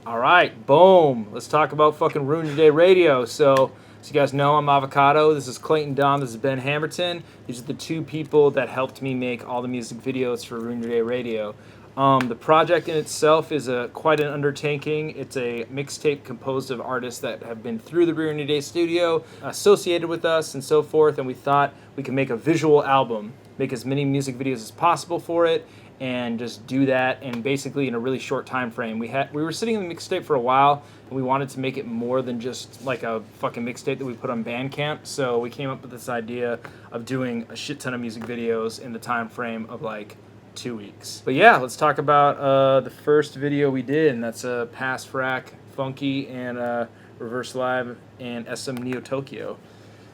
All right, boom. Let's talk about fucking RYD Radio. So, as you guys know, I'm Avocado. This is Clayton Dom. This is Ben HAMMERTON. These are the two people that helped me make all the music videos for RYD Radio. The project in itself is quite an undertaking. It's a mixtape composed of artists that have been through the RYD studio, associated with us, and so forth. And we thought we could make a visual album, make as many music videos as possible for it, and just do that, and basically in a really short time frame. We were sitting in the mixtape for a while, and we wanted to make it more than just like a fucking mixtape that we put on Bandcamp. So we came up with this idea of doing a shit ton of music videos in the time frame of like 2 weeks. But yeah, let's talk about the first video we did, and that's Pass Frack, Funky, and Reverse Live and SM Neo Tokyo.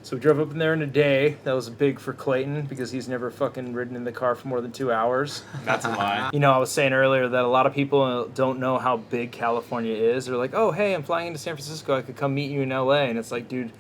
So we drove up in there in a day. That was big for Clayton because he's never fucking ridden in the car for more than 2 hours. That's a lie. You know, I was saying earlier that a lot of people don't know how big California is. They're like, oh, hey, I'm flying into San Francisco. I could come meet you in LA. And it's like, dude,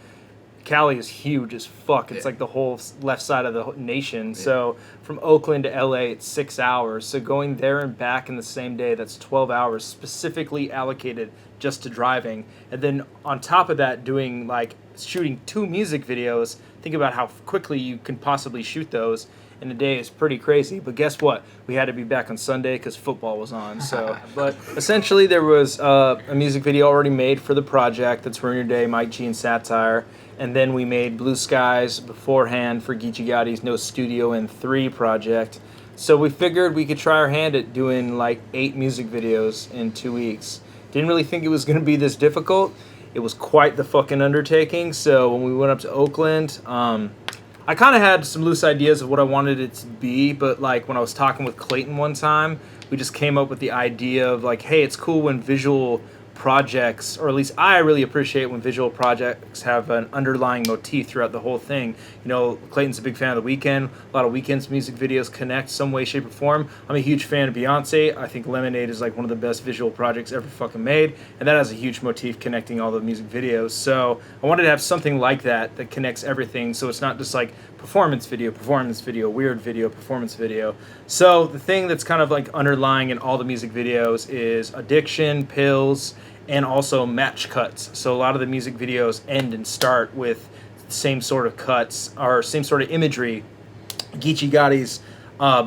Cali is huge as fuck. It's like the whole left side of the nation. Yeah. So from Oakland to LA, it's 6 hours. So going there and back in the same day, that's 12 hours specifically allocated just to driving. And then on top of that, doing like shooting 2 music videos. Think about how quickly you can possibly shoot those in a day. Is pretty crazy. But guess what? We had to be back on Sunday because football was on. So, but essentially there was a music video already made for the project. That's Ruin Your Day, Mike G and Satire. And then we made Blue Skies beforehand for Geechee Gotti's No Studio in 3 project. So we figured we could try our hand at doing like 8 music videos in 2 weeks. Didn't really think it was going to be this difficult. It was quite the fucking undertaking. So when we went up to Oakland, I kind of had some loose ideas of what I wanted it to be, but like when I was talking with Clayton one time, we just came up with the idea of like, hey, it's cool when visual projects, or at least I really appreciate when visual projects have an underlying motif throughout the whole thing. You know, Clayton's a big fan of The Weeknd. A lot of Weeknd's music videos connect some way, shape, or form. I'm a huge fan of Beyonce. I think Lemonade is like one of the best visual projects ever fucking made, and that has a huge motif connecting all the music videos. So I wanted to have something like that that connects everything, so it's not just like performance video, weird video, performance video. So the thing that's kind of like underlying in all the music videos is addiction, pills, and also match cuts. So a lot of the music videos end and start with the same sort of cuts or same sort of imagery. Geechee Gotti's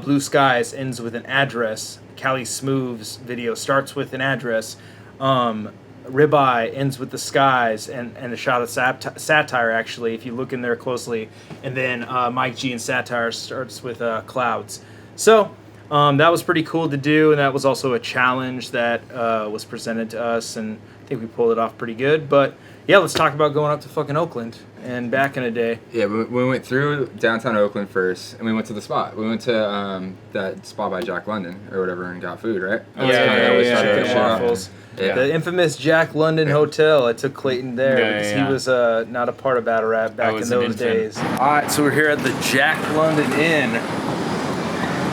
Blue Skies ends with an address. Cali Smooth's video starts with an address. Ribeye ends with the skies and a shot of satire, actually, if you look in there closely. And then Mike G and Satire starts with clouds. So that was pretty cool to do, and that was also a challenge that was presented to us, and I think we pulled it off pretty good. But yeah, let's talk about going up to fucking Oakland and back in a day. Yeah, we went through downtown Oakland first, and we went to the spot. We went to that spot by Jack London or whatever and got food, right? Yeah. Waffles. Yeah. The infamous Jack London Hotel. I took Clayton there because he was not a part of battle rap back in those days. All right, so we're here at the Jack London Inn.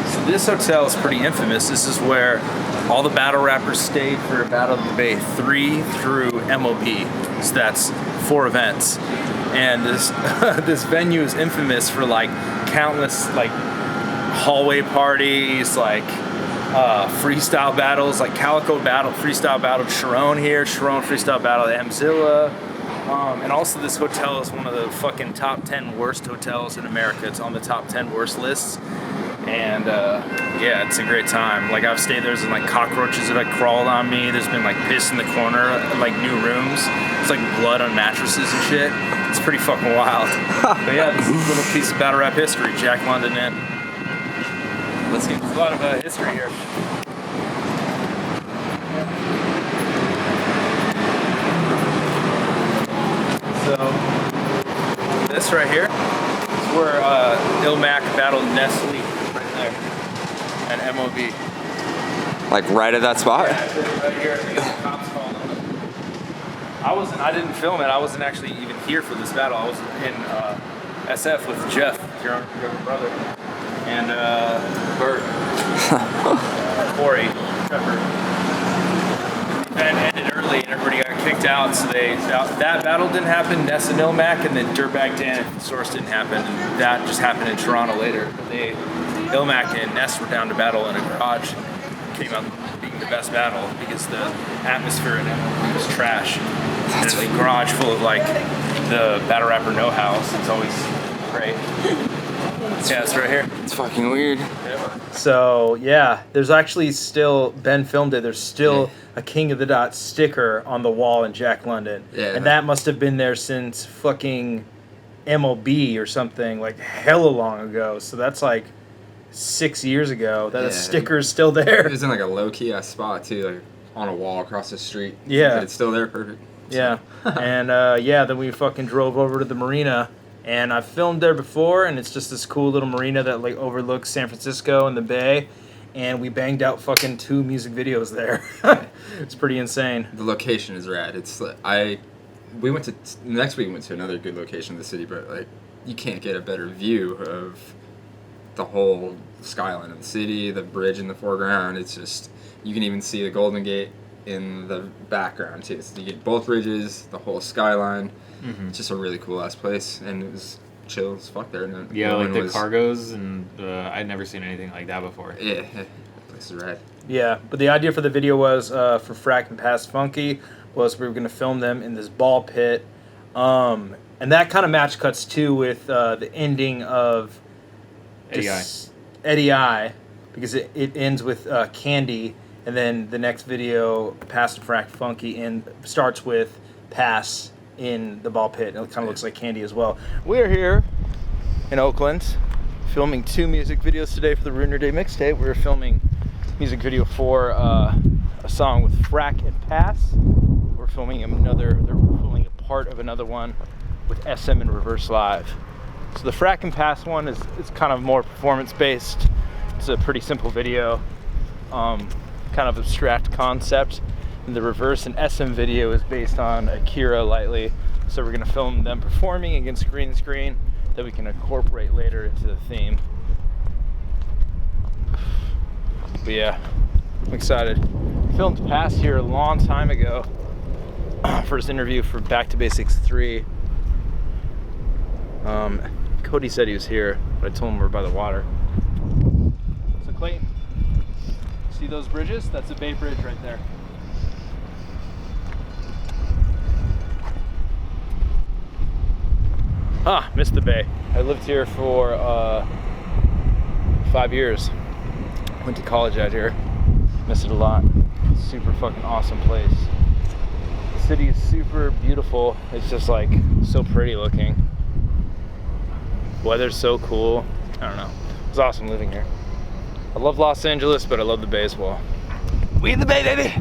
So this hotel is pretty infamous. This is where all the battle rappers stayed for Battle of the Bay 3 through MOB. So that's 4 events. And this this venue is infamous for like countless like hallway parties, like freestyle battles, like Calico Battle, freestyle battle, Sharon here, Sharon freestyle battle at Mzilla. And also this hotel is one of the fucking top 10 worst hotels in America. It's on the top 10 worst lists. And yeah, it's a great time. Like I've stayed there, and like cockroaches have like crawled on me. There's been like piss in the corner, like new rooms. It's like blood on mattresses and shit. It's pretty fucking wild. But yeah, this is a little piece of battle rap history, Jack London Inn. Let's get a lot of history here. So this right here is where Ilmac battled Nestle right there at MOB. Like right at that spot? Yeah, right here. The cops called him. I didn't film it. I wasn't actually even here for this battle. I was in SF with Jeff, your brother, and Bert, Corey, Trevor. And ended early, and everybody got kicked out. So that battle didn't happen. Ness and Ilmac, and then Dirtbag Dan and Source didn't happen. And that just happened in Toronto later. But Ilmac and Ness were down to battle in a garage. Came out beating the best battle because the atmosphere in MLB was trash. And it's a garage full of like the battle rapper No House. It's always great. Yeah, it's right here. It's fucking weird. So yeah, there's actually still, Ben filmed it, there's still a King of the Dot sticker on the wall in Jack London. Yeah. And that must have been there since fucking MLB or something, like hella long ago. So that's like 6 years ago that sticker is still there. It was in like a low-key ass spot too, like on a wall across the street. Yeah. But it's still there, perfect. Yeah. And then we fucking drove over to the marina. And I've filmed there before, and it's just this cool little marina that like overlooks San Francisco and the Bay. And we banged out fucking 2 music videos there. It's pretty insane. The location is rad. It's we went to next week. We went to another good location in the city, but like you can't get a better view of the whole skyline of the city, the bridge in the foreground. It's just you can even see the Golden Gate in the background too. So you get both bridges, the whole skyline. Mm-hmm. It's just a really cool ass place, and it was chill as fuck there. And yeah, like the cargos, and I'd never seen anything like that before. Yeah, that place is rad. Yeah, but the idea for the video was for Frack and Pass Funky was we were gonna film them in this ball pit, and that kind of match cuts too with the ending of Eddie I, because it ends with Candy, and then the next video, Pass and Frack Funky, starts with Pass in the ball pit. It kind of looks like Candy as well. We're here in Oakland filming 2 music videos today for the Ruiner Day mixtape. We're filming music video for a song with Frack and Pass. We're filming they're filming a part of another one with SM and Reverse Live. So the Frack and Pass one is kind of more performance based. It's a pretty simple video, kind of abstract concept. And the Reverse and SM video is based on Akira lightly. So we're gonna film them performing against green screen that we can incorporate later into the theme. But yeah, I'm excited. Filmed Pass here a long time ago. First interview for Back to Basics 3. Cody said he was here, but I told him we're by the water. So Clayton, see those bridges? That's a Bay Bridge right there. Missed the Bay. I lived here for 5 years. Went to college out here. Miss it a lot. Super fucking awesome place. The city is super beautiful. It's just like so pretty looking. Weather's so cool. I don't know. It's awesome living here. I love Los Angeles, but I love the Bay as well. We in the Bay, baby!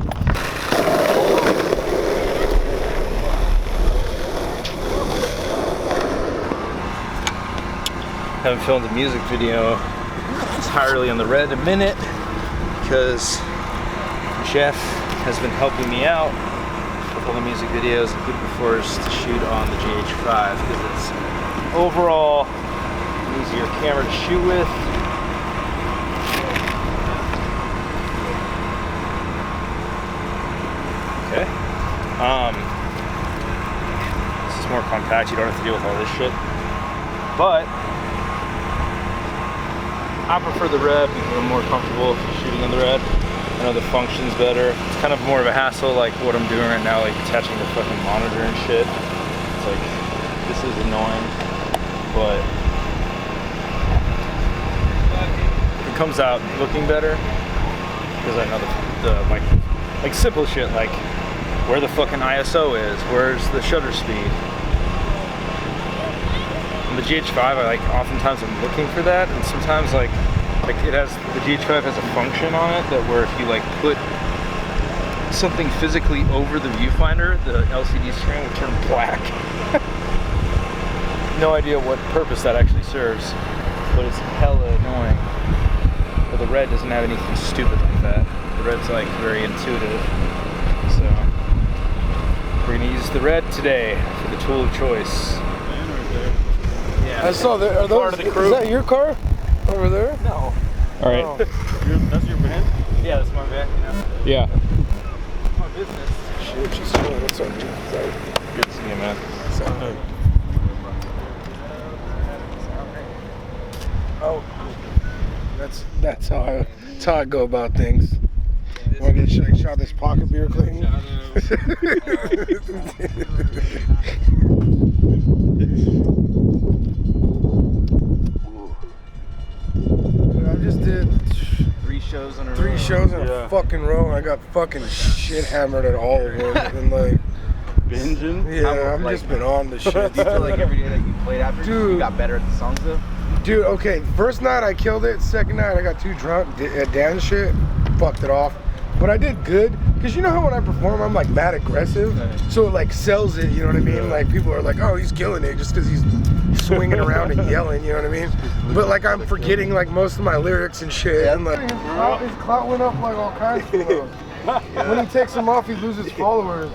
Haven't filmed a music video entirely on the RYD in a minute because Jeff has been helping me out with all the music videos and he prefers to shoot on the GH5 because it's overall an easier camera to shoot with. Okay. This is more compact, you don't have to deal with all this shit. But I prefer the RYD because I'm more comfortable shooting on the RYD. I know the function's better. It's kind of more of a hassle, like what I'm doing right now, like attaching the fucking monitor and shit. It's like, this is annoying, but it comes out looking better because I know the like simple shit, like where the fucking ISO is, where's the shutter speed. On the GH5, oftentimes I'm looking for that, and sometimes like it has, the GH5 has a function on it that where if you like put something physically over the viewfinder, the LCD screen will turn black. No idea what purpose that actually serves, but it's hella annoying. But the RYD doesn't have anything stupid like that. The RYD's like very intuitive, so we're gonna use the RYD today for the tool of choice. I saw that. Are those, part of the crew. Is that your car over there? No. All right. Oh. That's your van? Yeah, that's my van. Yeah. It's my business. Shit, she's chilling. What's up, dude? Sorry. Good to see you, man. Oh, that's how I go about things. Want to get shot this pocket beer, Clayton? I just did 3 shows in a row. 3 shows in a fucking row, and I got fucking shit hammered at all of them. And like, binging? yeah, I've just been on the shit. Do you feel like every day that you played after, Dude. you got better at the songs though? Dude, okay, first night I killed it. Second night I got too drunk, dance shit, fucked it off. But I did good, because you know how when I perform I'm like mad aggressive, so it like sells it, you know what I mean? Like people are like, oh, he's killing it just because he's swinging around and yelling, you know what I mean? But like I'm forgetting like most of my lyrics and shit. And like his clout went up like all kinds of levels. When he takes them off, he loses followers.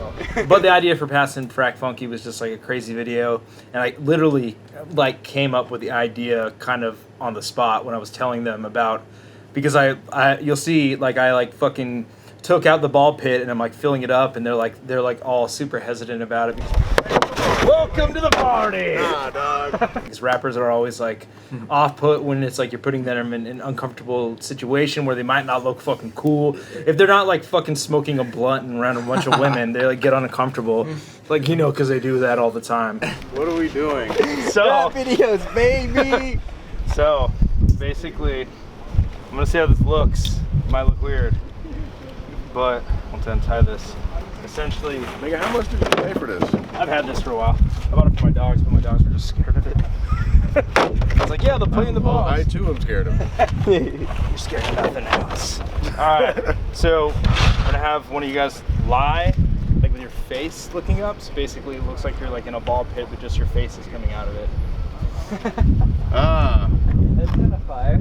But the idea for Passing Frack Funky was just like a crazy video, and I literally like came up with the idea kind of on the spot when I was telling them about, because I you'll see like I like fucking took out the ball pit and I'm like filling it up, and they're like all super hesitant about it. Welcome to the party! Nah, dog. These rappers are always like off-put when it's like you're putting them in an uncomfortable situation where they might not look fucking cool. If they're not like fucking smoking a blunt and around a bunch of women, they like get uncomfortable. Like, you know, because they do that all the time. What are we doing? So, videos, baby! so basically, I'm gonna see how this looks. It might look weird, but once I untie this, essentially, Nigga, how much did you pay for this? I've had this for a while. I bought it for my dogs, but my dogs were just scared of it. I was like, yeah, they'll play in the balls. I too am scared of it. You're scared of nothing else. Alright, so I'm gonna have one of you guys lie, like with your face looking up. So basically it looks like you're like in a ball pit, but just your face is coming out of it. Ah. That's kind of fire.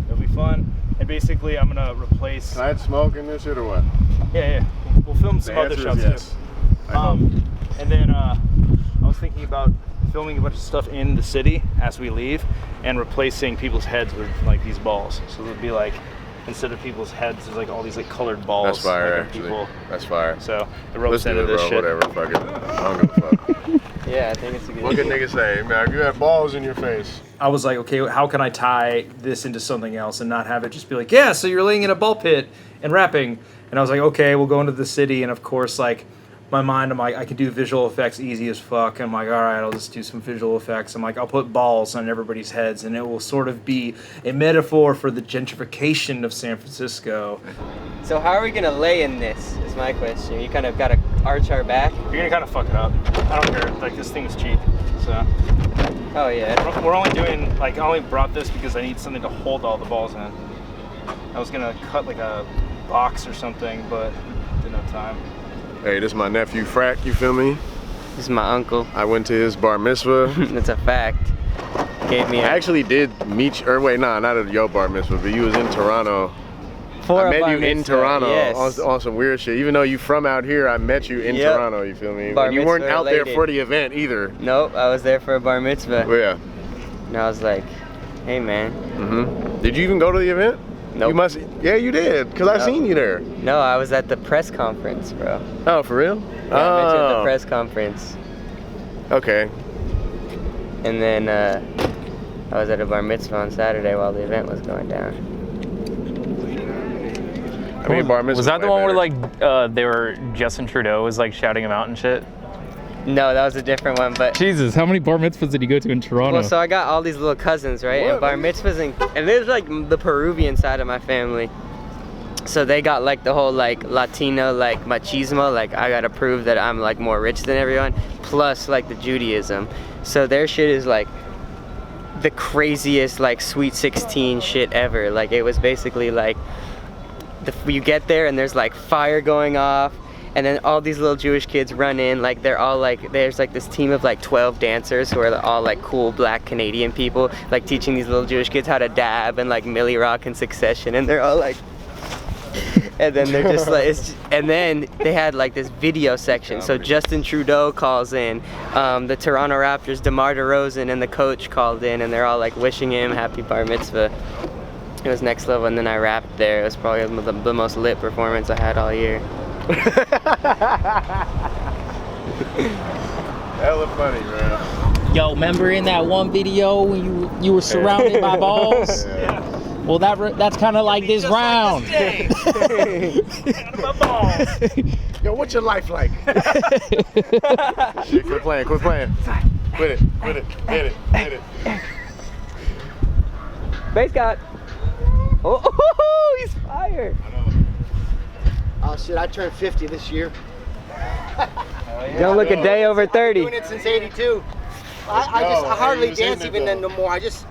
It'll be fun. And basically I'm gonna replace... Can I add smoke in this shit or what? Yeah. We'll film some The other answer shots is yes. too. And then I was thinking about filming a bunch of stuff in the city as we leave and replacing people's heads with like these balls. So it'll be like, instead of people's heads, there's like all these like colored balls. That's fire, like, actually. people. That's fire. So the ropes Let's do into it, this bro. shit. Whatever. Fuck it. I don't give a fuck. Yeah, I think it's a good What can niggas say? Man, if you had balls in your face. I was like, okay, how can I tie this into something else and not have it just be like, yeah, so you're laying in a ball pit and rapping. And I was like, okay, we'll go into the city. And of course, like, my mind, I'm like, I can do visual effects easy as fuck. I'm like, all right, I'll just do some visual effects. I'm like, I'll put balls on everybody's heads, and it will sort of be a metaphor for the gentrification of San Francisco. So how are we gonna lay in this, is my question. You kind of gotta arch our back? You're gonna kind of fuck it up. I don't care. Like, this thing is cheap. So Oh yeah. we're only doing, like, I only brought this because I need something to hold all the balls in. I was gonna cut like a box or something, but didn't have time. Hey, this is my nephew Frack, you feel me? This is my uncle. I went to his bar mitzvah. That's a fact. Gave me I actually did meet you, or wait, nah, not at your bar mitzvah, but you was in Toronto. for I a met bar you in mitzvah, Toronto yes. on some weird shit. Even though you from out here, I met you in Yep. Toronto, you feel me? Bar And you weren't mitzvah out there related. for the event either. Nope, I was there for a bar mitzvah. Well, yeah. And I was like, hey man. Did you even go to the event? Nope. You must. Yeah, you did, because I Nope. seen you there. No, I was at the press conference, bro. Oh, for real? Yeah, I met you at the press conference. Okay. And then I was at a bar mitzvah on Saturday while the event was going down. I mean, bar mitzvah Was that the one way where better. like they were Justin Trudeau was like shouting him out and shit? No, that was a different one, but Jesus, how many bar mitzvahs did you go to in Toronto? well, so I got all these little cousins, right? And bar mitzvahs, and there's like the Peruvian side of my family. So they got like the whole like Latino like machismo, like I gotta prove that I'm like more rich than everyone, plus like the Judaism. So their shit is like the craziest like Sweet 16 shit ever. Like it was basically like you get there and there's like fire going off. And then all these little Jewish kids run in, like they're all like, there's like this team of like 12 dancers who are all like cool black Canadian people, like teaching these little Jewish kids how to dab and like Millie Rock and Succession, and they're all like, and then they're just like, and then they had like this video section. So Justin Trudeau calls in, the Toronto Raptors, DeMar DeRozan and the coach called in, and they're all like wishing him happy bar mitzvah. It was next level, and then I rapped there. It was probably the most lit performance I had all year. Hella funny, man. Yo, remember in that one video when you were surrounded by balls? Yeah. Well, that's kind of like this round. Yo, what's your life like? Shit, quit playing. Quit it. Hit it. Base got. Oh, he's fired. Oh shit, I turned 50 this year. Don't look a day over 30. I've been doing it since 82. I hardly dance even then no more. I just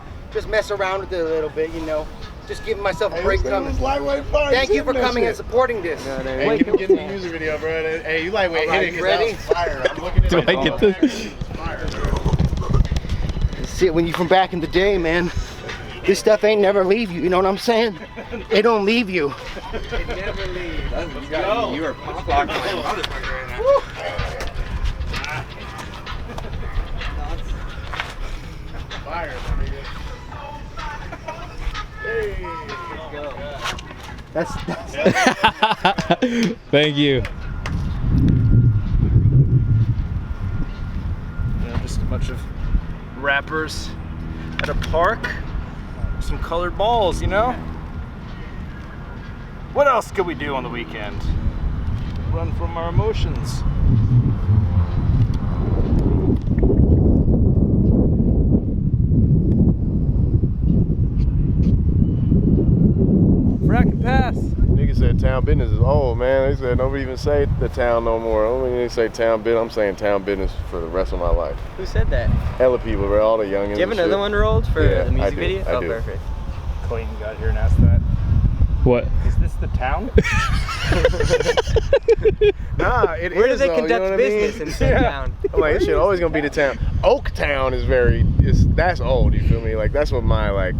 mess around with it a little bit, you know. Just giving myself a break coming. Thank you for coming and supporting this. Hey, you can get in the music video, bro. Hey, you lightweight hit it because that was fire. I'm looking at Do I get this? See it when you from back in the day, man. This stuff ain't never leave you, you know what I'm saying? It don't leave you. It never leaves. You are pop locking like a motherfucker right now. fire, That's Thank you. Yeah, just a bunch of rappers at a park. Some colored balls, you know? What else could we do on the weekend? Run from our emotions. Frack and pass. Niggas said town business is old, man. They said nobody even say the town no more. Only they say town business. I'm saying town business for the rest of my life. Who said that? Hella people, bro. All the youngins. Do you have another one rolled for Yeah, the music I do, video? I Oh, do. perfect. Clayton got here and asked that. What? Is this the town? Nah, it Where do is, they though, you conduct know what I business mean? in some town? I'm like, this shit always gonna be the town. Oaktown is that's old. You feel me? Like that's what my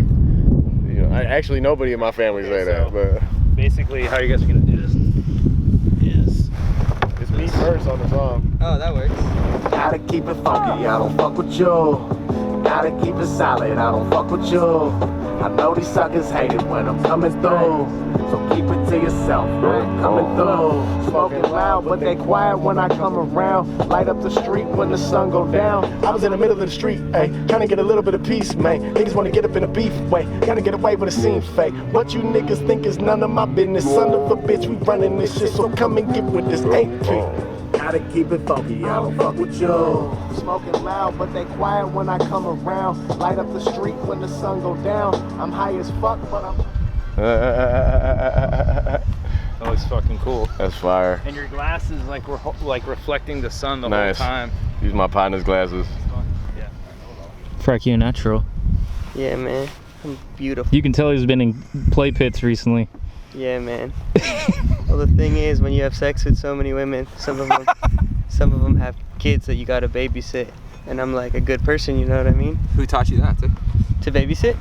actually nobody in my family say that, but Basically, how you guys are gonna do this is it's me first on the song. Oh, that works. Gotta keep it funky, I don't fuck with you. Gotta keep it solid, I don't fuck with you. I know these suckers hate it when I'm coming through. So keep it to yourself, I'm coming through. Smoking loud, but they quiet when I come around. Light up the street when the sun go down. I was in the middle of the street, ayy, trying to get a little bit of peace, man. Niggas wanna get up in a beef way, gotta get away with a scene fake. But you niggas think it's none of my business. Son of a bitch, we running this shit, so come and get with this AP. Gotta keep it funky, I don't fuck with you. Smoking loud, but they quiet when I come around. Light up the street when the sun go down. I'm high as fuck, but I'm... that looks fucking cool. That's fire. And your glasses like reflecting the sun the Nice. whole time. Use my partner's glasses. Yeah. Frack, you natural. Yeah, man. I'm beautiful. You can tell he's been in play pits recently. Yeah, man. Well, the thing is, when you have sex with so many women, some of them have kids that you gotta babysit. And I'm like a good person, you know what I mean? Who taught you that? To babysit.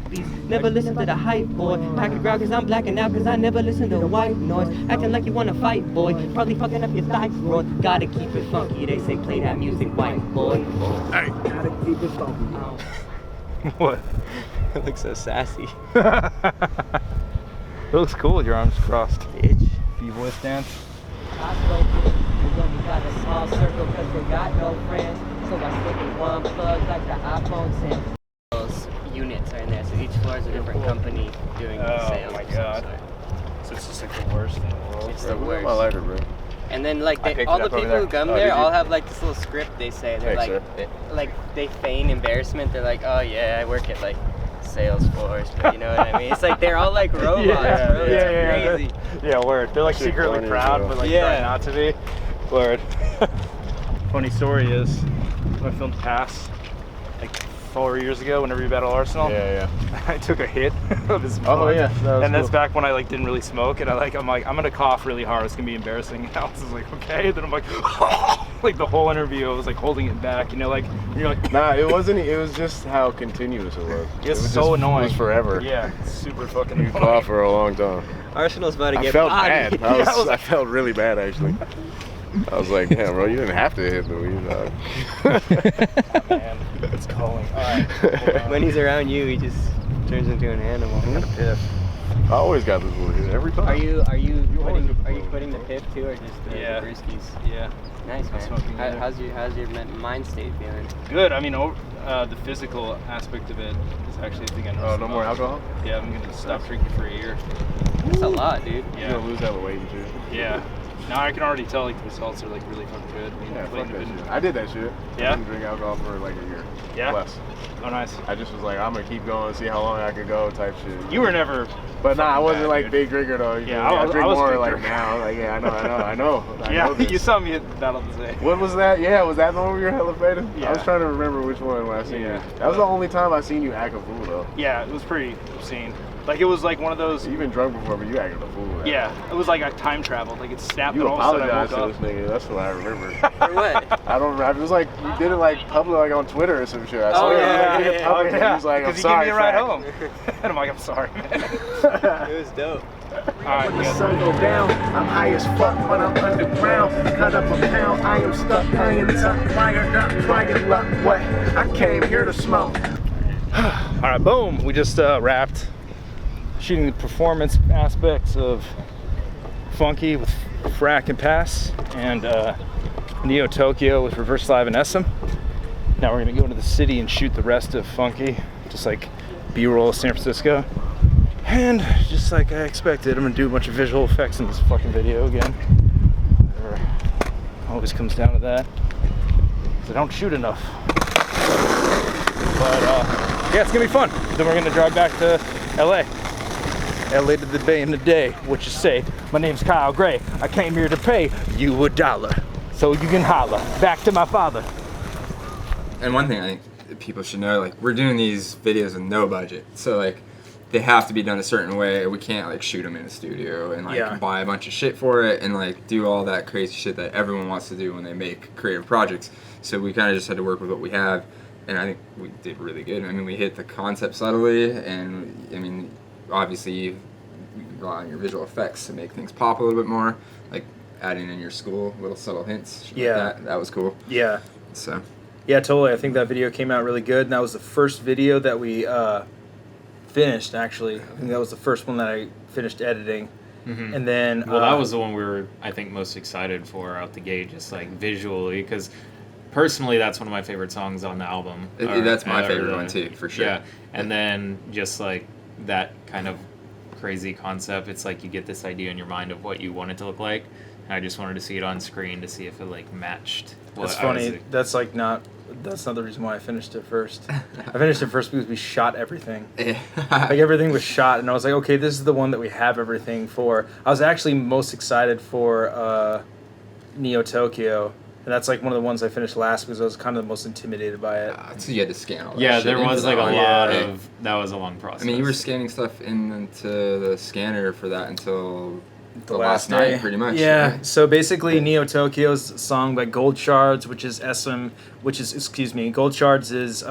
Never listen to the hype, boy. Pack it ground cause I'm blacking out cause I never listen to the white noise. Acting like you wanna fight, boy. Probably fucking up your thighs, bro. Gotta keep it funky. They say play that music, white boy. Hey, gotta keep it funky. What? It looks so sassy. It looks cool with your arms crossed. Bitch. B-voice dance. We only got a small circle cause we got no friends. So I stick with one plug like the iPhone 10. Those units are in there, so each floor is a different company doing the sales. Oh my of some god. sort. So it's just like the worst in the world. It's the worst. My lighter, bro. And then like I picked all it the up over people who there. come Oh, there did you? all have like this little script they say. They're Thanks, like they feign embarrassment. They're like, oh yeah, I work at like Salesforce, but you know what I mean? It's like they're all like robots, bro. It's crazy. Yeah, word. They're like Shit secretly funny as proud, hell. but like Yeah. try not to be. Word. Funny story is, when I filmed Pass, like 4 years ago, whenever you battle Arsenal, Yeah. I took a hit of his Oh, blood. yeah, that was and that's cool. back when I like didn't really smoke, and I'm like, I'm gonna cough really hard. It's gonna be embarrassing. And I was just like, okay. And then I'm like, like the whole interview, I was like holding it back. You know, like and you're like, Nah, it wasn't. It was just how continuous it was. it's It was so just, annoying. It was forever. Yeah, it's super fucking You annoying. coughed for a long time. Arsenal's about to I get felt bodied. bad. I felt really bad actually. I was like, damn, bro, you didn't have to hit the weed, dog. Man, it's calling. All right. Hold on. When he's around you, he just turns into an animal. I'm gonna piff. I always got this one every time. Are you always get the quitting the piff too, or just the brewskis? Yeah. Nice, man. smoking there. How's your mind state feeling? Good. I mean, the physical aspect of it is actually the thing I noticed. No more alcohol? Yeah, I'm gonna stop drinking for a year. That's a lot, dude. Yeah. You're gonna lose hella weight and shit. Yeah. Now I can already tell like the results are like really fucking good. I mean, Yeah, fuck Clayton that didn't- shit. I did that shit. Yeah? I didn't drink alcohol for like a year. Yeah? Less. Oh, nice. I just was like, I'm gonna keep going, see how long I could go, type shit. You were never. But nah, I wasn't bad, like dude. big drinker though. You Yeah, feel me? I I drink was more big like drinker. now. Like I know. I Yeah, know this. you saw me at Battle of the Day. What was that? Yeah, was that the one where you were hella faded? Yeah. I was trying to remember which one when I seen Yeah. you. That was the only time I seen you act a fool though. Yeah, it was pretty obscene. Like it was like one of those. You've been drunk before, but you acted a fool. Man. Yeah, it was like I time traveled. Like it snapped. You and all of a sudden I apologized to woke this up. nigga. That's what I remember. For what? I don't remember. It was like you did it like public, like on Twitter or some shit. I saw Oh, it. yeah, He was like, yeah, public, and he was like, I'm Because he sorry. gave me a ride Fact. home. And I'm like, I'm sorry, man. It was dope. Alright, When the sun go down, I'm high as fuck, but I'm underground. Cut up a pound, I am stuck, iron tuck, fired up, trying luck. What? I came here to smoke. Alright, boom. We just wrapped shooting the performance aspects of Funky with Frack and Pass and Neo Tokyo with Reverse Live and SM. Now we're gonna go into the city and shoot the rest of Funky, just like B-roll of San Francisco. And just like I expected, I'm gonna do a bunch of visual effects in this fucking video again. Whatever. Always comes down to that. 'Cause I don't shoot enough. But yeah, it's gonna be fun. Then we're gonna drive back to LA. LA to the Bay in the day. What you say? My name's Kyle Gray. I came here to pay you $1. So you can holler. Back to my father. And one thing I think that people should know, like, we're doing these videos with no budget. So, like, they have to be done a certain way. We can't, like, shoot them in a studio and, like, Yeah. buy a bunch of shit for it and, like, do all that crazy shit that everyone wants to do when they make creative projects. So we kind of just had to work with what we have. And I think we did really good. I mean, we hit the concept subtly. And, I mean, obviously, you can rely on your visual effects to make things pop a little bit more. Like, adding in your school, little subtle hints. Shit Yeah. Like that was cool. Yeah. So... Yeah, totally. I think that video came out really good, and that was the first video that we finished, actually. I think that was the first one that I finished editing. Mhm. And then... Well, that was the one we were, I think, most excited for out the gate, just like visually, because personally, that's one of my favorite songs on the album. That's my favorite one too, for sure. Yeah, and then just like that kind of crazy concept, it's like you get this idea in your mind of what you want it to look like, and I just wanted to see it on screen to see if it like matched. That's funny. That's like not... That's not the reason why I finished it first. I finished it first because we shot everything. Like everything was shot, and I was like, okay, this is the one that we have everything for. I was actually most excited for Neo Tokyo, and that's like one of the ones I finished last because I was kind of the most intimidated by it. So you had to scan all that Yeah, shit there was into like a the lot audio. of... That was a long process. I mean, you were scanning stuff into the scanner for that until the last last day. night, pretty much. Yeah. Right? So basically, Neo Tokyo's song by Gold Shards, Gold Shards is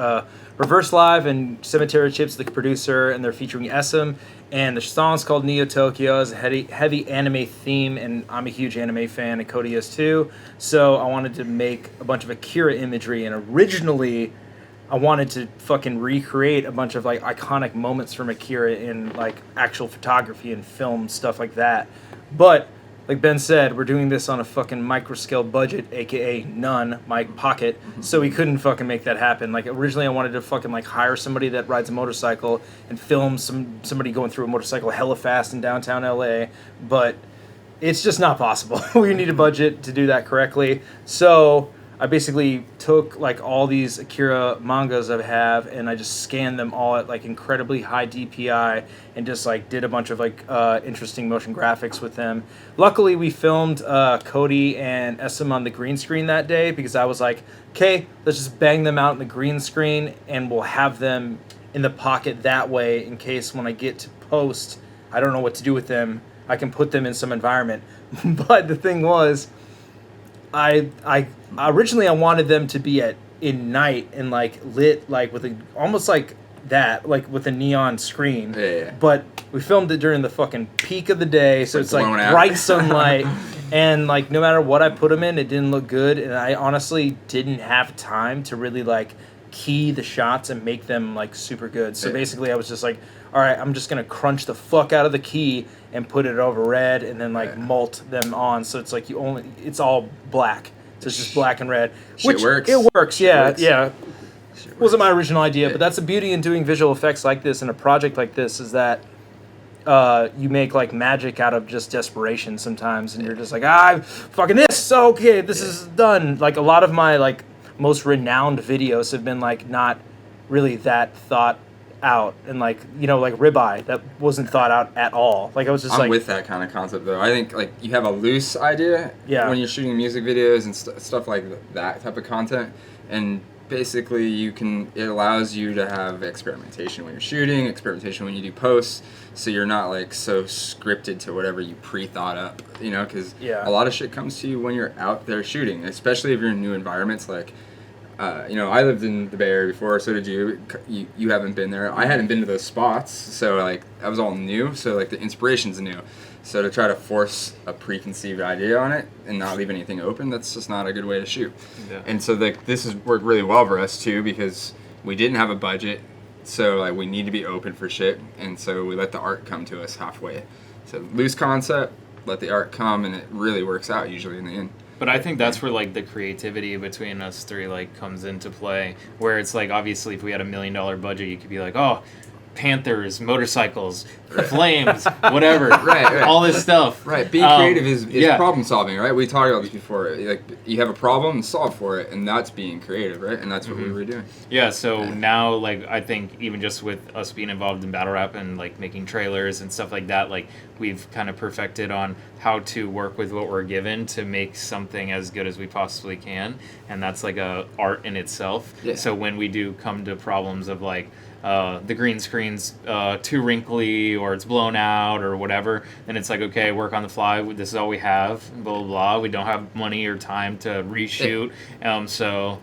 Reverse Live and Cemetery Chips, the producer, and they're featuring SM. And the song's called Neo Tokyo. It's a heavy anime theme, and I'm a huge anime fan, and Cody is too. So I wanted to make a bunch of Akira imagery, and originally I wanted to fucking recreate a bunch of like iconic moments from Akira in like actual photography and film, stuff like that. But like Ben said, we're doing this on a fucking micro scale budget, aka none, my pocket. So we couldn't fucking make that happen. Like originally I wanted to fucking like hire somebody that rides a motorcycle and film somebody going through a motorcycle hella fast in downtown LA, but it's just not possible. We need a budget to do that correctly. So I basically took like all these Akira mangas I have and I just scanned them all at like incredibly high DPI and just like did a bunch of like interesting motion graphics with them. Luckily we filmed Cody and SM on the green screen that day because I was like, okay, let's just bang them out in the green screen and we'll have them in the pocket that way in case when I get to post, I don't know what to do with them. I can put them in some environment. But the thing was, I originally I wanted them to be in night and like lit like with almost like that, like with a neon screen. Yeah. But we filmed it during the fucking peak of the day, so it's like blowing out. bright sunlight, and like no matter what I put them in, it didn't look good, and I honestly didn't have time to really like key the shots and make them like super good. So basically I was just like, all right, I'm just gonna crunch the fuck out of the key and put it over red and then like mult them on. So it's like it's all black. So it's just black and red. Shit works. It works, yeah, works. yeah. Wasn't my original idea, but that's the beauty in doing visual effects like this in a project like this is that you make like magic out of just desperation sometimes, and you're just like, fucking this, okay, this is done. Like a lot of my like most renowned videos have been like not really that thought out, and like like Ribeye, that wasn't thought out at all. Like I was just I'm with that kind of concept though. I think like you have a loose idea when you're shooting music videos and stuff like that type of content, and basically it allows you to have experimentation when you're shooting, experimentation when you do posts, so you're not like so scripted to whatever you pre-thought up, because a lot of shit comes to you when you're out there shooting, especially if you're in new environments. Like I lived in the Bay Area before, so did you. You haven't been there. I hadn't been to those spots, so like that was all new, so like the inspiration's new. So to try to force a preconceived idea on it and not leave anything open, that's just not a good way to shoot. Yeah. And so this has worked really well for us too, because we didn't have a budget, so like we need to be open for shit, and so we let the art come to us halfway. So loose concept, let the art come, and it really works out usually in the end. But I think that's where like the creativity between us three like comes into play, where it's like obviously if we had $1 million budget, you could be like, oh, Panthers, motorcycles, flames, whatever, right, all this stuff. Right, being creative is problem solving, right? We talked about this before. Like you have a problem, solve for it, and that's being creative, right? And that's what we were doing. Yeah. So now, like I think even just with us being involved in battle rap and like making trailers and stuff like that, like we've kind of perfected on how to work with what we're given to make something as good as we possibly can, and that's like a art in itself. Yeah. So when we do come to problems of like the green screen's too wrinkly or it's blown out or whatever, then it's like, okay, work on the fly. This is all we have, blah, blah, blah. We don't have money or time to reshoot. So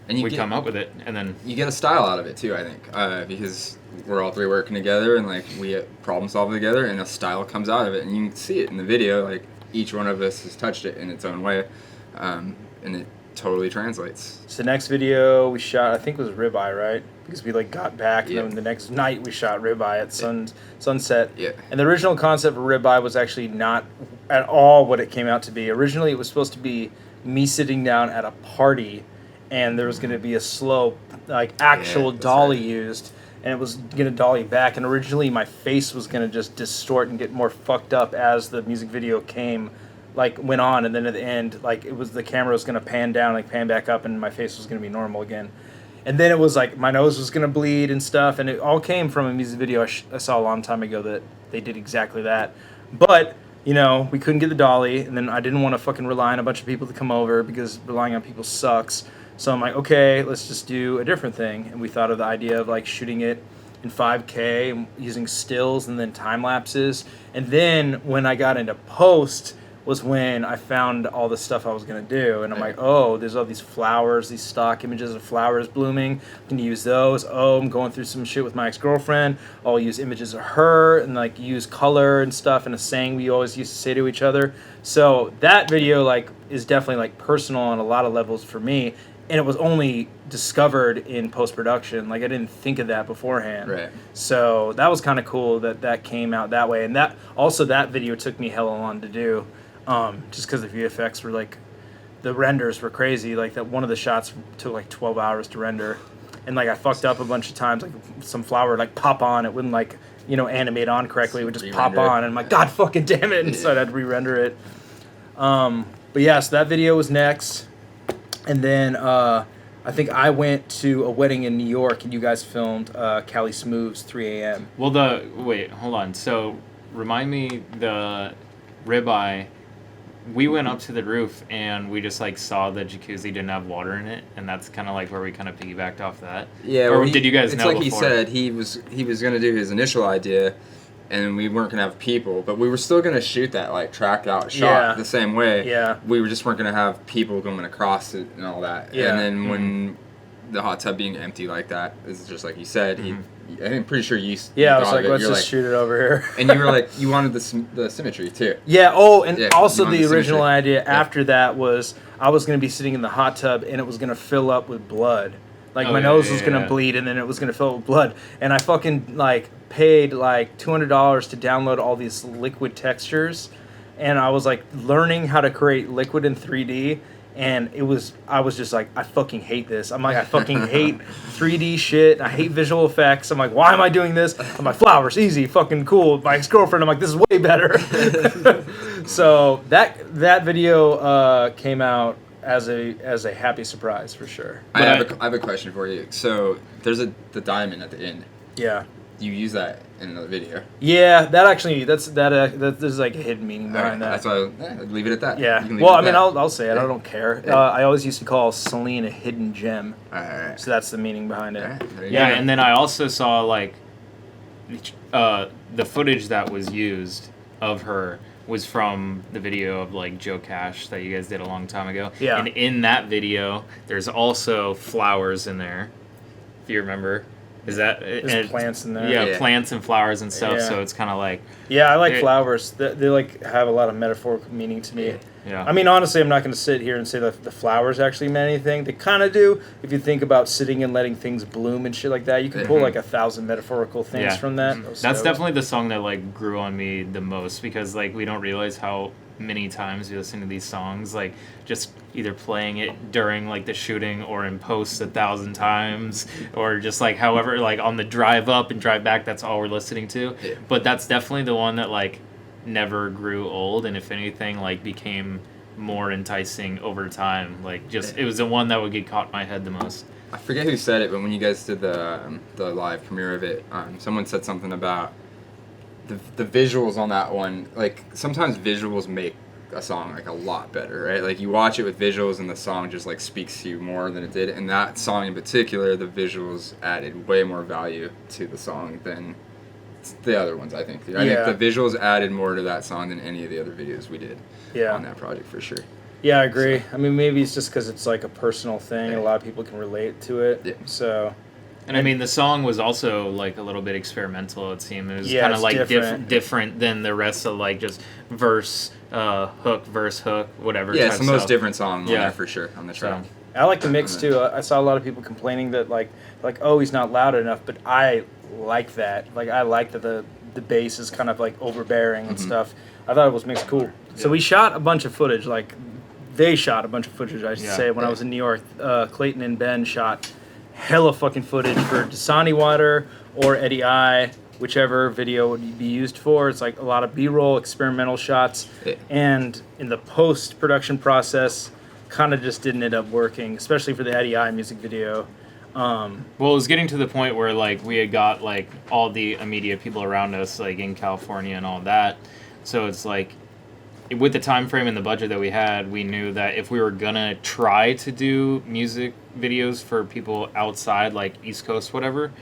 we come up with it. And then you get a style out of it too, I think, because we're all three working together and like we problem solve together, and a style comes out of it. And you can see it in the video. Like each one of us has touched it in its own way. And it totally translates. So the next video we shot, I think, was Ribeye, right? Because we like got back, and then the next night we shot Ribeye at sunset. Yeah. And the original concept for Ribeye was actually not at all what it came out to be. Originally, it was supposed to be me sitting down at a party, and there was going to be a slow, like actual dolly used, and it was going to dolly back. And originally, my face was going to just distort and get more fucked up as the music video went on, and then at the end, like it was the camera was gonna pan down, like pan back up, and my face was gonna be normal again. And then it was like my nose was gonna bleed and stuff, and it all came from a music video I saw a long time ago that they did exactly that. But we couldn't get the dolly, and then I didn't want to fucking rely on a bunch of people to come over because relying on people sucks. So I'm like, okay, let's just do a different thing. And we thought of the idea of like shooting it in 5K and using stills and then time lapses. And then when I got into post was when I found all the stuff I was going to do. And I'm like, oh, there's all these flowers, these stock images of flowers blooming. I'm going to use those. Oh, I'm going through some shit with my ex-girlfriend. I'll use images of her and like use color and stuff and a saying we always used to say to each other. So that video like is definitely like personal on a lot of levels for me. And it was only discovered in post-production. Like I didn't think of that beforehand. Right. So that was kind of cool that came out that way. And that video took me hella long to do. Just because the VFX were like, the renders were crazy. Like that one of the shots took like 12 hours to render, and like I fucked up a bunch of times. Like some flower would like pop on, it wouldn't like animate on correctly. It would just pop on, and I'm like, God fucking damn it! And so I had to re-render it. But yeah, so that video was next, and then I think I went to a wedding in New York, and you guys filmed Cali Smooth's 3 a.m. Well, wait, hold on. So remind me the Ribeye. We went up to the roof and we just like saw the jacuzzi didn't have water in it, and that's kind of like where we kind of piggybacked off that. Yeah. Or did you guys know before? It's like he said, he was going to do his initial idea, and we weren't going to have people, but we were still going to shoot that like tracked out shot the same way. Yeah. We just weren't going to have people going across it and all that. Yeah. And then when the hot tub being empty like that, is just like you said, I'm pretty sure you. Yeah, I was like, let's just shoot it over here. And you were like, you wanted the symmetry too. Yeah. Oh, and also the original idea after that was I was going to be sitting in the hot tub and it was going to fill up with blood. Like my nose was gonna bleed, and then it was gonna fill with blood. And I fucking like paid like $200 to download all these liquid textures, and I was like learning how to create liquid in 3D. And I was just like, I fucking hate this. I'm like, I fucking hate 3D shit. I hate visual effects. I'm like, why am I doing this? I'm like, flowers, easy, fucking cool. My ex-girlfriend, I'm like, this is way better. So that video came out as a happy surprise for sure. I have a question for you. So there's the diamond at the end. Yeah. You use that in another video. Yeah, there's like a hidden meaning behind that. That's why I'd leave it at that. Yeah. Well, I mean, I'll say it. I don't care. I always used to call Celine a hidden gem. Alright. So that's the meaning behind it. Yeah, and then I also saw like the footage that was used of her was from the video of like Joe Cash that you guys did a long time ago. Yeah. And in that video, there's also flowers in there, if you remember. Is that there's plants in there? Yeah, plants and flowers and stuff. Yeah. So it's kind of like I like flowers. They like have a lot of metaphorical meaning to me. Yeah. I mean, honestly, I'm not going to sit here and say that the flowers actually meant anything. They kind of do. If you think about sitting and letting things bloom and shit like that, you can pull like 1,000 metaphorical things from that. That's definitely the song that like grew on me the most, because like we don't realize how many times we listen to these songs, like just either playing it during like the shooting or in post 1,000 times, or just like however, like on the drive up and drive back, that's all we're listening to. Yeah. But that's definitely the one that like never grew old, and if anything like became more enticing over time. Like just it was the one that would get caught in my head the most. I forget who said it, but when you guys did the live premiere of it, someone said something about the visuals on that one. Like sometimes visuals make a song like a lot better, right? Like you watch it with visuals and the song just like speaks to you more than it did. And that song in particular, the visuals added way more value to the song than the other ones, I think. I think the visuals added more to that song than any of the other videos we did on that project for sure. Yeah, I agree. So, I mean, maybe it's just because it's like a personal thing. A lot of people can relate to it. Yeah. So. And I mean, the song was also like a little bit experimental. It seemed it was kind of like different than the rest of like just verse, hook, verse, hook, whatever. Yeah, it's the most different song on there for sure on the track. I like the mix too. I saw a lot of people complaining that like oh, he's not loud enough, but I like that. Like I like that the bass is kind of like overbearing and stuff. I thought it was mixed cool. Yeah. So we shot a bunch of footage. Like they shot a bunch of footage, I should say. When I was in New York, Clayton and Ben shot hella fucking footage for Dasani Water or Eddie I, whichever video would be used for. It's like a lot of B-roll, experimental shots, and in the post-production process, kind of just didn't end up working, especially for the Eddie I music video. Well, it was getting to the point where like we had got like all the immediate people around us, like in California and all that. So it's like, with the time frame and the budget that we had, we knew that if we were gonna try to do music videos for people outside, like East Coast, whatever,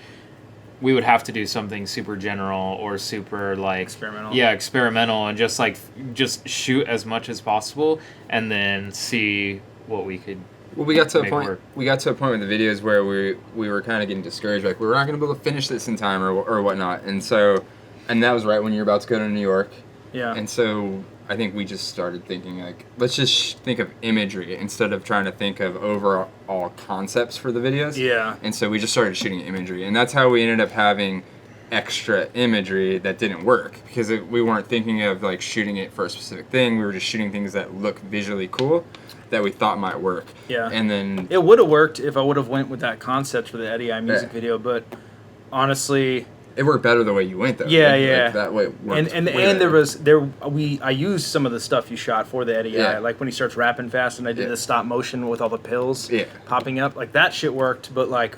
we would have to do something super general or super like experimental. Yeah, experimental, and just shoot as much as possible, and then see what we could. Well, we got to a point. We got to a point with the videos where we were kind of getting discouraged, like we're not gonna be able to finish this in time or whatnot, and that was right when you're about to go to New York. Yeah. And so I think we just started thinking like, let's just think of imagery instead of trying to think of overall concepts for the videos. Yeah. And so we just started shooting imagery, and that's how we ended up having extra imagery that didn't work, because we weren't thinking of like shooting it for a specific thing. We were just shooting things that look visually cool that we thought might work. Yeah. And then it would have worked if I would have went with that concept for the Eddie I music video, but honestly, it worked better the way you went, though. Yeah, like that way it worked. And I used some of the stuff you shot for the Eddie I, like when he starts rapping fast, and I did the stop motion with all the pills popping up. Like that shit worked, but like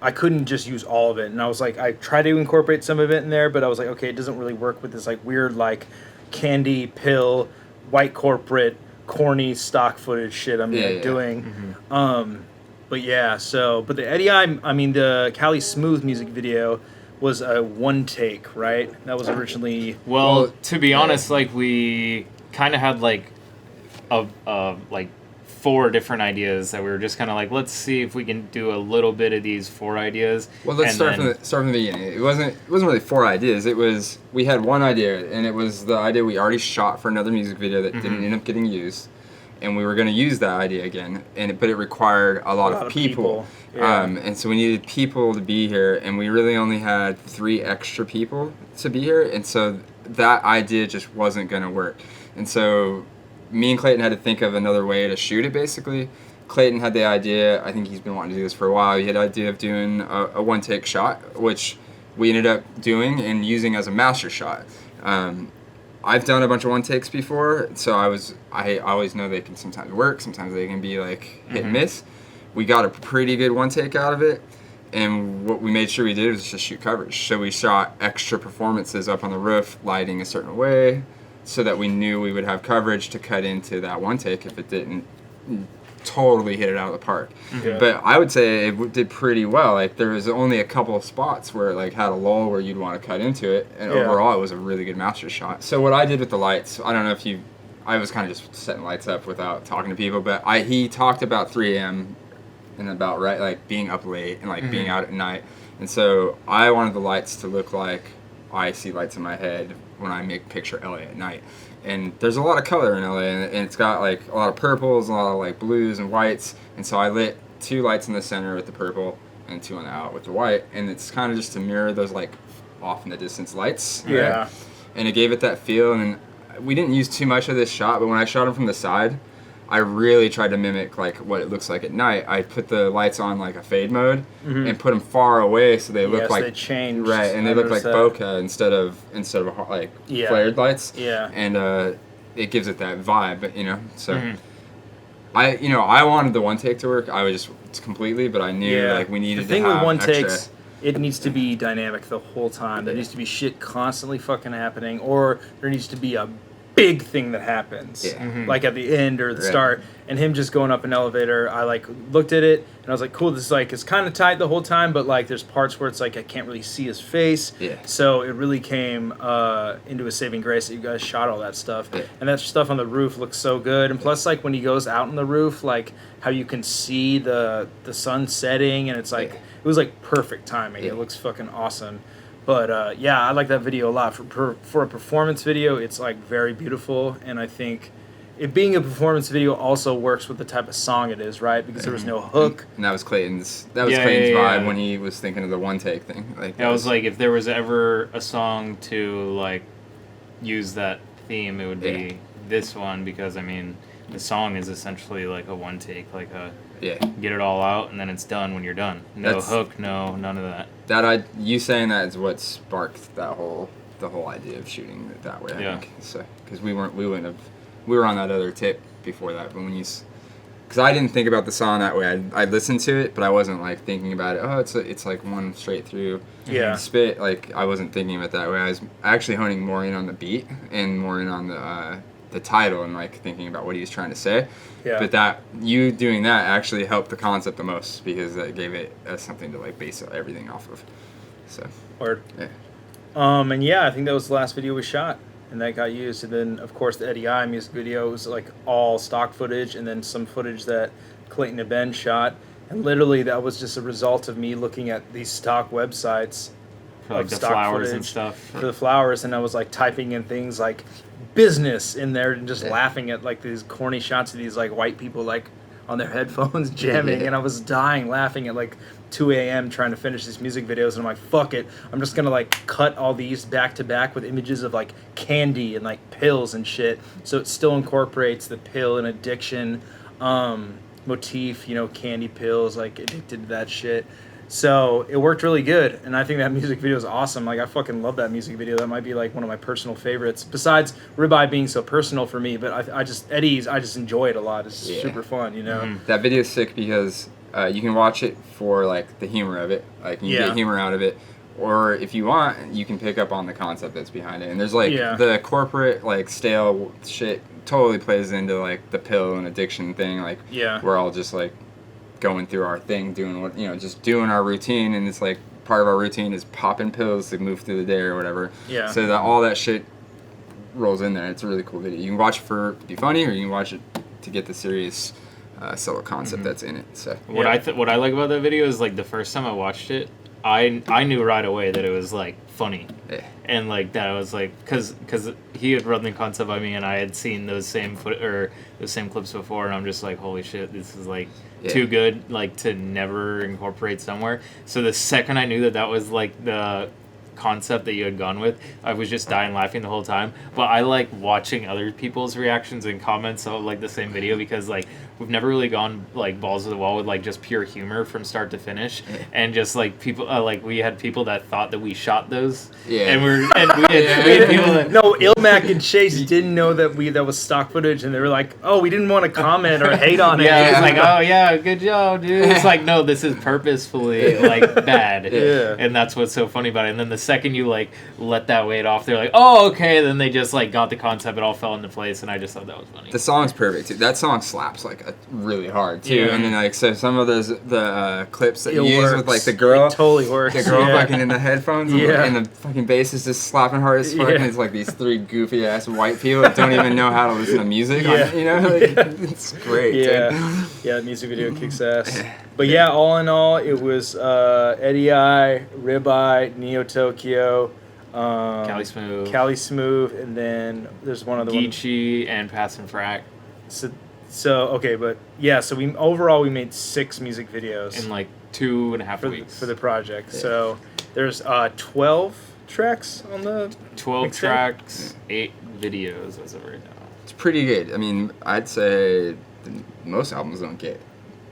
I couldn't just use all of it. And I was like, I tried to incorporate some of it in there, but I was like, okay, it doesn't really work with this like weird like candy pill, white corporate, corny stock footage shit I'm doing. Mm-hmm. But the Eddie I mean the Cali Smooth music video was a one take, right? That was originally... Well, to be honest, like, we kind of had, like, like 4 different ideas that we were just kind of like, let's see if we can do a little bit of these 4 ideas. Well, let's start from the beginning. It wasn't really 4 ideas. It was, we had one idea, and it was the idea we already shot for another music video that didn't end up getting used. and we were going to use that idea again, but it required a lot of people. Yeah. And so we needed people to be here, and we really only had 3 extra people to be here, and so that idea just wasn't going to work. And so me and Clayton had to think of another way to shoot it, basically. Clayton had the idea, I think he's been wanting to do this for a while, he had the idea of doing a one-take shot, which we ended up doing and using as a master shot. I've done a bunch of one takes before, so I always know they can sometimes work, sometimes they can be like hit and miss. We got a pretty good one take out of it, and what we made sure we did was just shoot coverage. So we shot extra performances up on the roof, lighting a certain way, so that we knew we would have coverage to cut into that one take if it didn't totally hit it out of the park. But I would say it did pretty well. Like, there was only a couple of spots where it like had a lull where you'd want to cut into it, and overall it was a really good master shot. So what I did with the lights, I don't know if I was kind of just setting lights up without talking to people, but he talked about 3 a.m. and about like being up late and like being out at night, and so I wanted the lights to look like I see lights in my head when I picture LA at night. And there's a lot of color in LA, and it's got like a lot of purples, a lot of like blues and whites, and so I lit 2 lights in the center with the purple and 2 on the out with the white, and it's kind of just to mirror those like off in the distance lights. Yeah. Right? And it gave it that feel, and we didn't use too much of this shot, but when I shot them from the side, I really tried to mimic like what it looks like at night. I put the lights on like a fade mode and put them far away so they look like they changed. Right, and they look like bokeh instead of like flared lights. Yeah. And it gives it that vibe, you know. So I wanted the one take to work. I was just completely, but I knew like we needed the thing to have with one extra. takes. It needs to be dynamic the whole time. There needs to be shit constantly fucking happening, or there needs to be a big thing that happens, like at the end or the start. And him just going up an elevator, I like looked at it and I was like, cool, this is like, it's kind of tight the whole time, but like there's parts where it's like I can't really see his face. So it really came into a saving grace that you guys shot all that stuff. And that stuff on the roof looks so good. And plus, like when he goes out on the roof, like how you can see the sun setting, and it's like it was like perfect timing. It looks fucking awesome. But I like that video a lot. For a performance video, it's like very beautiful, and I think it being a performance video also works with the type of song it is, right? Because there was no hook. And that was Clayton's vibe when he was thinking of the one take thing. Like that was like, if there was ever a song to like use that theme, it would be this one, because I mean the song is essentially like a one take, like a get it all out and then it's done when you're done. No hook, none of that. You saying that is what sparked the whole idea of shooting it that way. I think so, because we were on that other tip before that, but because I didn't think about the song that way. I listened to it, but I wasn't like thinking about it. Oh, it's like one straight through spit. Like I wasn't thinking of it that way. I was actually honing more in on the beat and more in on the title and like thinking about what he was trying to say. But that you doing that actually helped the concept the most, because that gave it something to like base everything off of. So Word. And I think that was the last video we shot, and that got used. And then of course the Eddie I music video was like all stock footage, and then some footage that Clayton and Ben shot, and literally that was just a result of me looking at these stock websites for like the flowers and stuff. For the flowers, and I was like typing in things like business in there and just laughing at like these corny shots of these like white people like on their headphones jamming, and I was dying laughing at like 2 a.m. trying to finish these music videos, and I'm like, fuck it, I'm just gonna like cut all these back to back with images of like candy and like pills and shit, so it still incorporates the pill and addiction motif, candy pills, like addicted to that shit. So it worked really good, and I think that music video is awesome. Like I fucking love that music video. That might be like one of my personal favorites, besides Ribeye being so personal for me. But I just enjoy it a lot. It's super fun, That video is sick because you can watch it for like the humor of it, like you get humor out of it, or if you want, you can pick up on the concept that's behind it. And there's like the corporate like stale shit totally plays into like the pill and addiction thing. Like we're all just like going through our thing, doing what just doing our routine, and it's like part of our routine is popping pills to move through the day or whatever. So that all that shit rolls in there. It's a really cool video. You can watch it to be funny, or you can watch it to get the serious subtle concept that's in it. So what I like about that video is like the first time I watched it, I knew right away that it was like funny. Yeah. And like that was like because he had run the concept by me and I had seen those same those same clips before, and I'm just like, holy shit, this is like too good like to never incorporate somewhere. So the second I knew that was like the concept that you had gone with, I was just dying laughing the whole time. But I like watching other people's reactions and comments of like the same video, because like we've never really gone like balls to the wall with like just pure humor from start to finish, and just like people like we had people that thought that we shot those, and we had people that no, Ilmac and Chase didn't know that was stock footage, and they were like, oh, we didn't want to comment or hate on it. Yeah, it's like, oh yeah, good job, dude. It's like, no, this is purposefully like bad. And that's what's so funny about it. And then the second you like let that weight off, they're like, oh, okay. Then they just like got the concept, it all fell into place, and I just thought that was funny. The song's perfect too. That song slaps like really hard too. And then like so some of the clips that you use with like the girl, it totally works. The girl fucking in the headphones, and the fucking bass is just slapping hard as fuck. And it's like these three goofy ass white people that don't even know how to listen to music. You know, like, it's great. The music video kicks ass. But yeah, all in all, it was Eddie I, Ribeye, Neo Tokyo, Cali Smooth, and then there's one other Geechee and Pass and Frack. So okay, but yeah, so we made 6 music videos in like 2.5 weeks for the project. So there's 12 tracks on the 12 tracks, 8 videos as of right now. It's pretty good. I mean, I'd say most albums don't get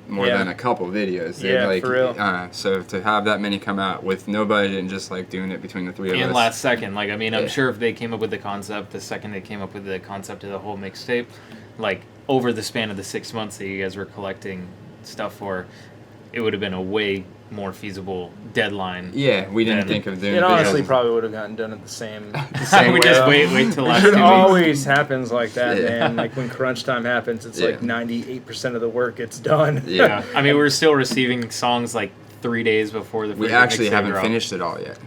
more than a couple videos. Like, for real. So to have that many come out with no budget and just like doing it between the three of us. And last second, like, I mean, I'm sure if they came up with the concept, the second they came up with the concept of the whole mixtape, like over the span of the 6 months that you guys were collecting stuff for, it would have been a way more feasible deadline. Yeah, we didn't think of doing it. Honestly, probably would have gotten done at the same we way. Just wait till last 2 It weeks. always happens like that, man. Like when crunch time happens, it's like 98% of the work gets done. Yeah, I mean, we're still receiving songs like 3 days before the. We actually haven't finished it all yet.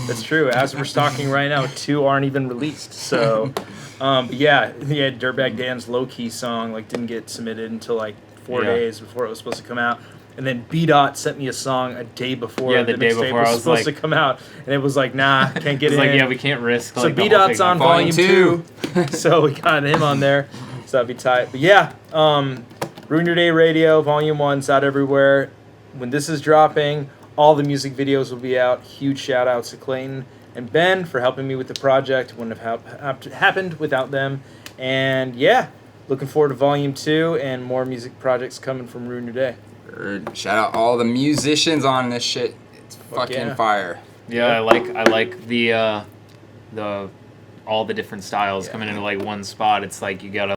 That's true. As we're stalking right now, 2 aren't even released. So, Dirtbag Dan's Low Key song like didn't get submitted until like 4 days before it was supposed to come out. And then B-Dot sent me a song a day before the mixtape was supposed to come out. And it was like, nah, can't get it in. Like, we can't risk. So B-Dot's on volume 2. So we got him on there. So that'd be tight. But yeah, Ruin Your Day Radio, volume 1's out everywhere. When this is dropping, all the music videos will be out. Huge shout outs to Clayton and Ben for helping me with the project. Wouldn't have happened without them. And yeah, looking forward to volume 2 and more music projects coming from Ruin Your Day. Shout out all the musicians on this shit. It's fucking fire. Yeah, I like the all the different styles coming into like one spot. It's like you gotta